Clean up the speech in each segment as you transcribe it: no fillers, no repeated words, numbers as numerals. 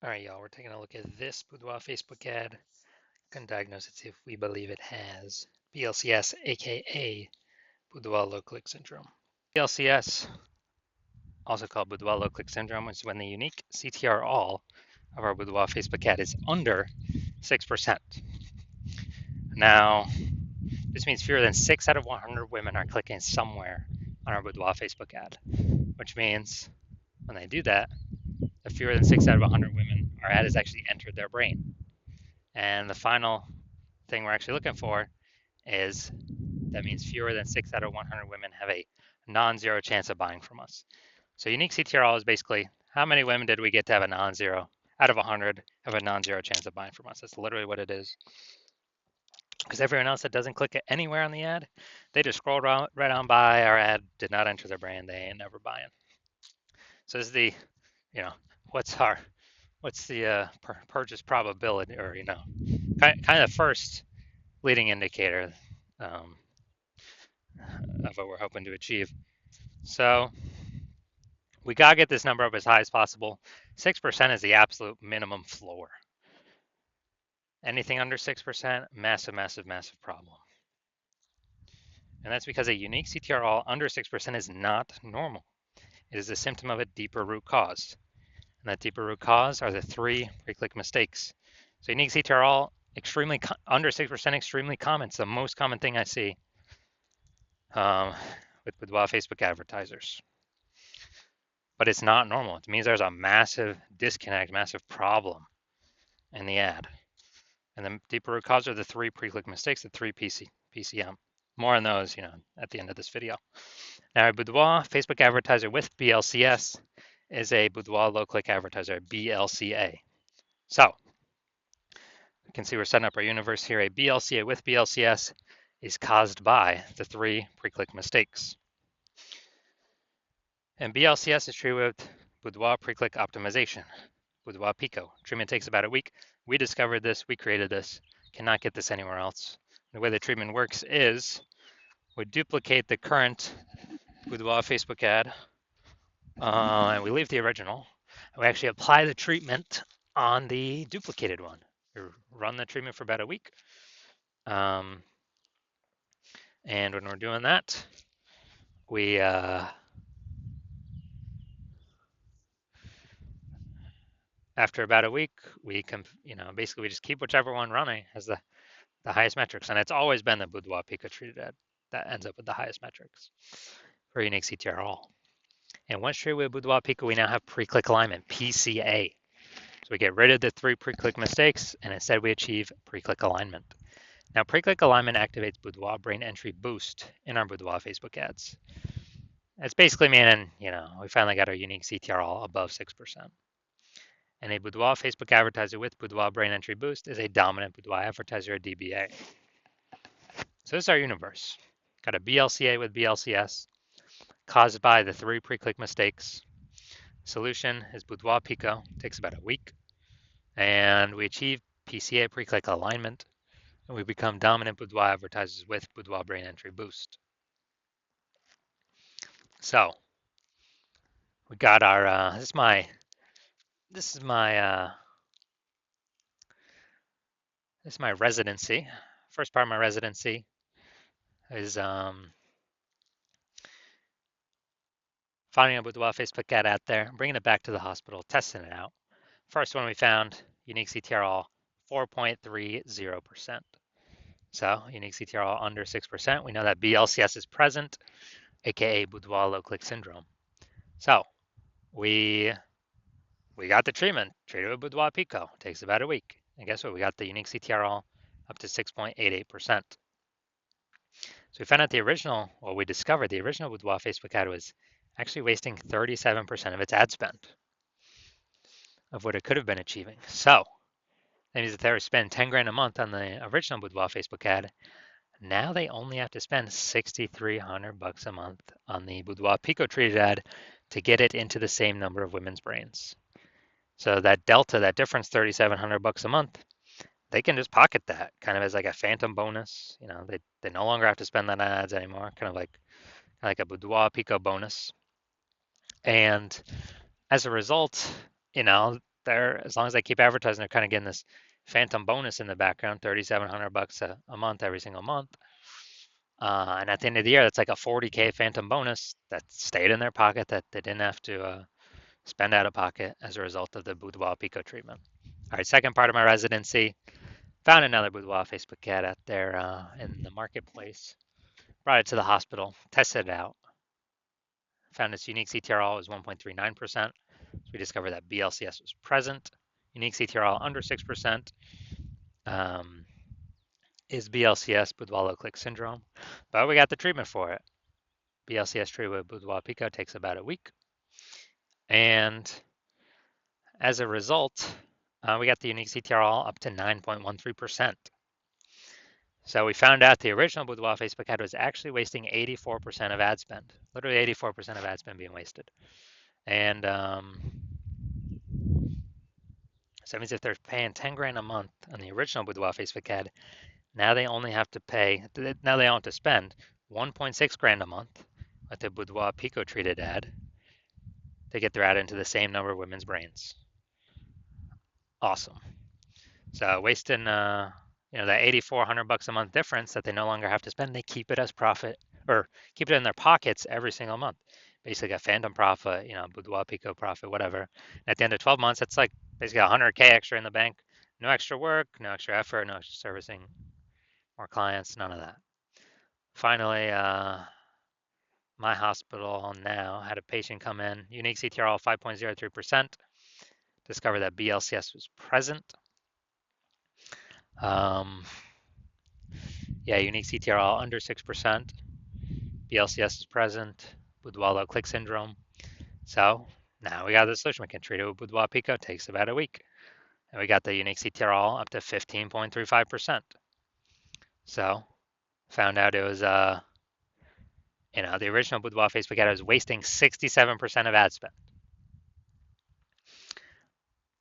All right, y'all, we're taking a look at this Boudoir Facebook ad. Can diagnose it, see if we believe it has BLCS, aka Boudoir low click syndrome. BLCS, also called Boudoir low click syndrome, is when the unique CTR all of our Boudoir Facebook ad is under 6%. Now, this means fewer than 6 out of 100 women are clicking somewhere on our Boudoir Facebook ad, which means when they do that, the fewer than 6 out of 100 women, our ad has actually entered their brain. And the final thing we're actually looking for is that means fewer than 6 out of 100 women have a non-zero chance of buying from us. So unique CTRL is basically how many women did we get to have a non-zero out of 100 have a non-zero chance of buying from us. That's literally what it is. Because everyone else that doesn't click anywhere on the ad, they just scroll right on by. Our ad did not enter their brain. They ain't never buying. So this is the, you know, what's the purchase probability, or kind of first leading indicator um, of what we're hoping to achieve. So we got to get this number up as high as possible. 6% is the absolute minimum floor. Anything under 6%, massive, massive, massive problem. And that's because a unique CTRL under 6% is not normal. It is a symptom of a deeper root cause. And that deeper root cause are the 3 pre-click mistakes. So unique CTRL, extremely under 6%, extremely common. It's the most common thing I see with Boudoir Facebook advertisers. But it's not normal. It means there's a massive disconnect, massive problem in the ad. And the deeper root cause are the 3 pre-click mistakes, the 3 PCM. More on those, at the end of this video. Now, a Boudoir Facebook advertiser with BLCS is a Boudoir low-click advertiser, BLCA. So, you can see we're setting up our universe here. A BLCA with BLCS is caused by the 3 pre-click mistakes. And BLCS is treated with Boudoir pre-click optimization, Boudoir Pico. Treatment takes about a week. We discovered this, we created this, cannot get this anywhere else. The way the treatment works is we duplicate the current Boudoir Facebook ad, and we leave the original. And we actually apply the treatment on the duplicated one. We run the treatment for about a week. And when we're doing that, we after about a week, we basically we just keep whichever one running as the highest metrics, and it's always been the Boudoir Pico treated ad that ends up with the highest metrics for unique CTR all. And once treated with Boudoir Pico, we now have pre-click alignment, PCA. So we get rid of the 3 pre-click mistakes, and instead we achieve pre-click alignment. Now, pre-click alignment activates Boudoir brain entry boost in our Boudoir Facebook ads. It's basically meaning, we finally got our unique CTR all above 6%. And a Boudoir Facebook advertiser with Boudoir brain entry boost is a dominant Boudoir advertiser, a DBA. So this is our universe. Got a BLCA with BLCS, caused by the 3 pre-click mistakes. Solution is Boudoir Pico, takes about a week. And we achieve PCA pre-click alignment, and we become dominant Boudoir advertisers with Boudoir brain entry boost. So we got our, this is my residency. First part of my residency is finding a Boudoir Facebook ad out there, bringing it back to the hospital, testing it out. First one we found, unique CTR all 4.30%. So unique CTR all under 6%. We know that BLCS is present, aka Boudoir low click syndrome. So we got the treatment, treated with Boudoir Pico. Takes about a week. And guess what? We got the unique CTR all up to 6.88%. So we found out we discovered the original Boudoir Facebook ad was actually wasting 37% of its ad spend of what it could have been achieving. So that means that they were spending 10 grand a month on the original Boudoir Facebook ad. Now they only have to spend $6,300 a month on the Boudoir Pico treated ad to get it into the same number of women's brains. So that delta, that difference, $3,700 a month, they can just pocket that kind of as like a phantom bonus. They no longer have to spend that on ads anymore, kind of like a Boudoir Pico bonus. And as a result, they're, as long as they keep advertising, they're kind of getting this phantom bonus in the background, $3,700 a month every single month. And at the end of the year, that's like a 40K phantom bonus that stayed in their pocket that they didn't have to spend out of pocket as a result of the Boudoir Pico treatment. All right, second part of my residency, found another Boudoir Facebook ad out there in the marketplace, brought it to the hospital, tested it out, found its unique CTRL was 1.39%. So we discovered that BLCS was present. Unique CTRL under 6% is BLCS, Boudoir low click syndrome, but we got the treatment for it. BLCS treatment with Boudoir Pico takes about a week. And as a result, we got the unique CTRL up to 9.13%. So we found out the original Boudoir Facebook ad was actually wasting 84% of ad spend, literally 84% of ad spend being wasted. And so that means if they're paying 10 grand a month on the original Boudoir Facebook ad, now they only have to pay, now they don't have to spend 1.6 grand a month with the Boudoir Pico treated ad to get their ad into the same number of women's brains. Awesome. So wasting, that $8,400 a month difference that they no longer have to spend, they keep it as profit or keep it in their pockets every single month. Basically a phantom profit, Boudoir Pico profit, whatever. And at the end of 12 months, it's like basically 100K extra in the bank. No extra work, no extra effort, no extra servicing, more clients, none of that. Finally, my hospital now had a patient come in, unique CTRL 5.03%, discovered that BLCS was present. Unique CTRL under 6%, BLCS is present, Boudoir low click syndrome. So now we got the solution. We can treat it with Boudoir Pico. It takes about a week. And we got the unique CTRL up to 15.35%. So found out it was, the original Boudoir Facebook ad was wasting 67% of ad spend.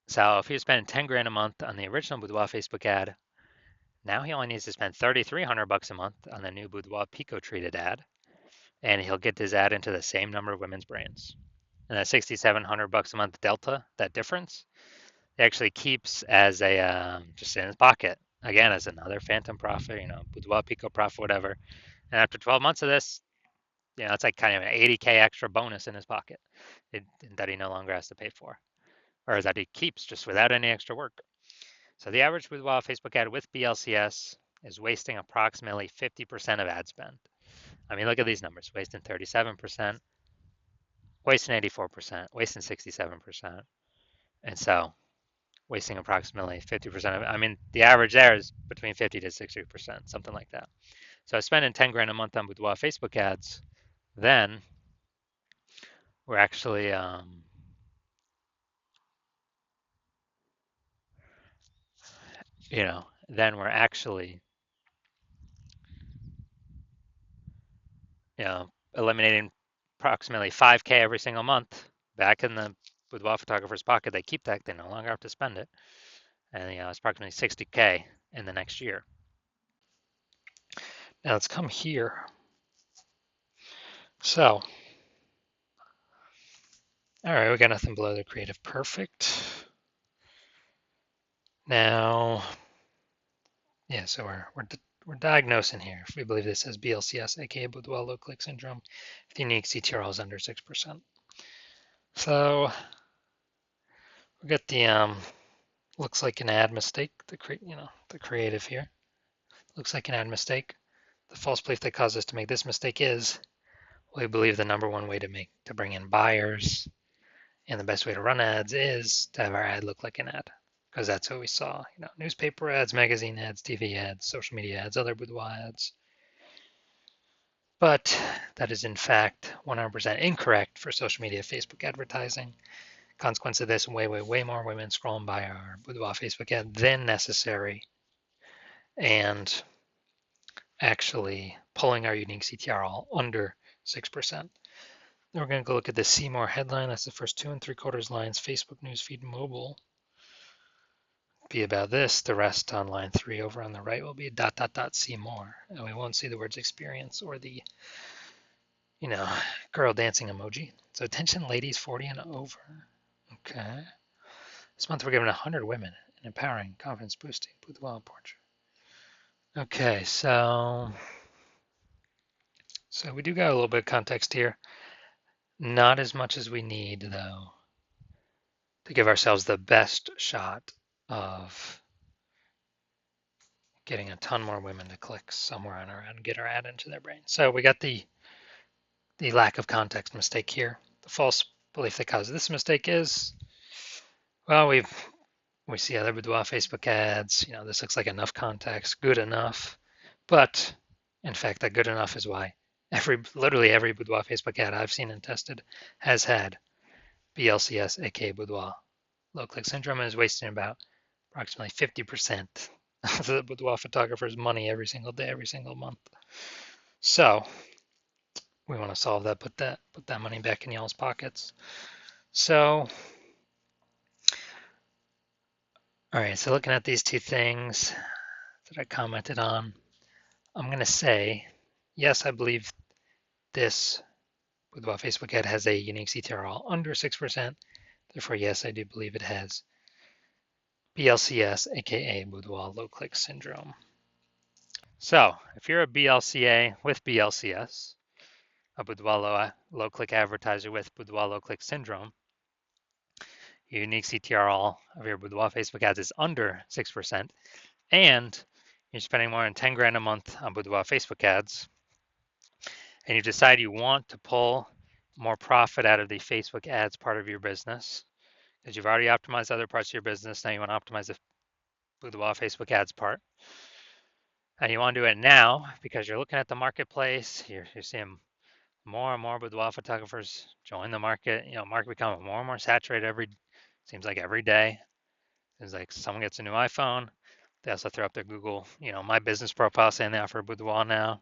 So if he was spending 10 grand a month on the original Boudoir Facebook ad, now he only needs to spend $3,300 a month on the new Boudoir Pico treated ad, and he'll get his ad into the same number of women's brains. And that $6,700 a month delta, that difference, he actually keeps as a just in his pocket. Again, as another phantom profit, Boudoir Pico profit, whatever. And after 12 months of this, it's like kind of an 80K extra bonus in his pocket that he no longer has to pay for, or that he keeps just without any extra work. So the average Boudoir Facebook ad with BLCS is wasting approximately 50% of ad spend. I mean, look at these numbers, wasting 37%, wasting 84%, wasting 67%. And so wasting approximately 50% of it. I mean, the average there is between 50 to 60%, something like that. So spending 10 grand a month on Boudoir Facebook ads, then we're actually, then we're actually, eliminating approximately 5K every single month back in the Boudoir photographer's pocket. They keep that, they no longer have to spend it. And it's approximately 60K in the next year. Now let's come here. So, all right, we got nothing below the creative perfect. Now, so we're diagnosing here. If we believe this as BLCS, aka Boudoir low click syndrome, if the unique CTRL is under 6%. So we got the looks like an ad mistake. The creative here looks like an ad mistake. The false belief that caused us to make this mistake is we believe the number one way to bring in buyers and the best way to run ads is to have our ad look like an ad, because that's what we saw. Newspaper ads, magazine ads, TV ads, social media ads, other boudoir ads. But that is in fact 100% incorrect for social media Facebook advertising. Consequence of this, way more women scrolling by our boudoir Facebook ad than necessary, and actually pulling our unique CTRL under 6%. Then we're going to go look at the See More headline. That's the first 2 3/4 lines. Facebook newsfeed mobile be about this. The rest on line 3 over on the right will be ... see more. And we won't see the words experience or the, girl dancing emoji. So attention ladies 40 and over. Okay. This month we're giving 100 women an empowering, confidence boosting boudoir portrait. Okay, so we do got a little bit of context here. Not as much as we need, though, to give ourselves the best shot of getting a ton more women to click somewhere on our ad and get our ad into their brain. So we got the lack of context mistake here. The false belief that causes this mistake is, well, we see other boudoir Facebook ads. This looks like enough context, good enough. But in fact, that good enough is why literally every boudoir Facebook ad I've seen and tested has had BLCS, aka boudoir low click syndrome, and is wasting about approximately 50% of the boudoir photographer's money every single day, every single month. So we want to solve that, put that money back in y'all's pockets. So, all right, so looking at these two things that I commented on, I'm going to say, yes, I believe this boudoir Facebook ad has a unique CTRL under 6%. Therefore, yes, I do believe it has BLCS, aka boudoir low click syndrome. So if you're a BLCA with BLCS, a boudoir low click advertiser with boudoir low click syndrome, your unique CTRL of your boudoir Facebook ads is under 6%, and you're spending more than 10 grand a month on boudoir Facebook ads, and you decide you want to pull more profit out of the Facebook ads part of your business, because you've already optimized other parts of your business, now you want to optimize the boudoir Facebook ads part. And you want to do it now because you're looking at the marketplace, you're seeing more and more boudoir photographers join the market. Market becoming more and more saturated seems like every day. It's like someone gets a new iPhone, they also throw up their Google, my business profile saying they offer boudoir now,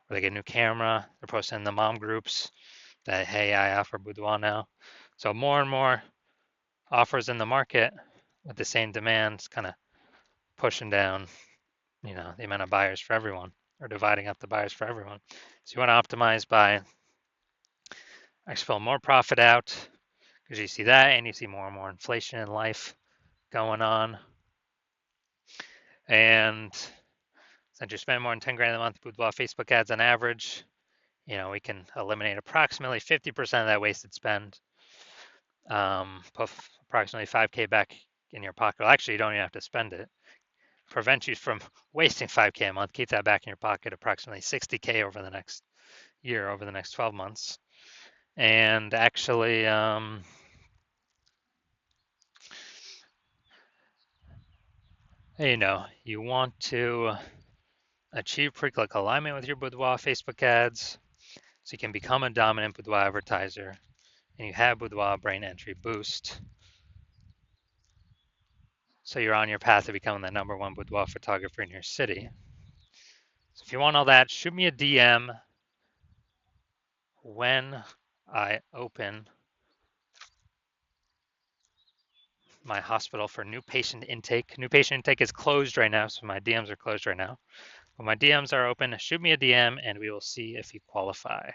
or they get a new camera, they're posting in the mom groups that, hey, I offer boudoir now. So more and more offers in the market with the same demands, kind of pushing down, the amount of buyers for everyone, or dividing up the buyers for everyone. So you want to optimize by actually pull more profit out, because you see that, and you see more and more inflation in life going on. And since you spend more than 10 grand a month with Facebook ads on average, we can eliminate approximately 50% of that wasted spend. Put approximately 5K back in your pocket. Well, actually, you don't even have to spend it. Prevent you from wasting 5K a month. Keep that back in your pocket, approximately 60K over the next year, over the next 12 months. And actually, you want to achieve pre-click alignment with your boudoir Facebook ads so you can become a dominant boudoir advertiser, and you have boudoir brain entry boost. So you're on your path to becoming the #1 boudoir photographer in your city. So if you want all that, shoot me a DM when I open my hospital for new patient intake. New patient intake is closed right now, so my DMs are closed right now. When my DMs are open, shoot me a DM and we will see if you qualify.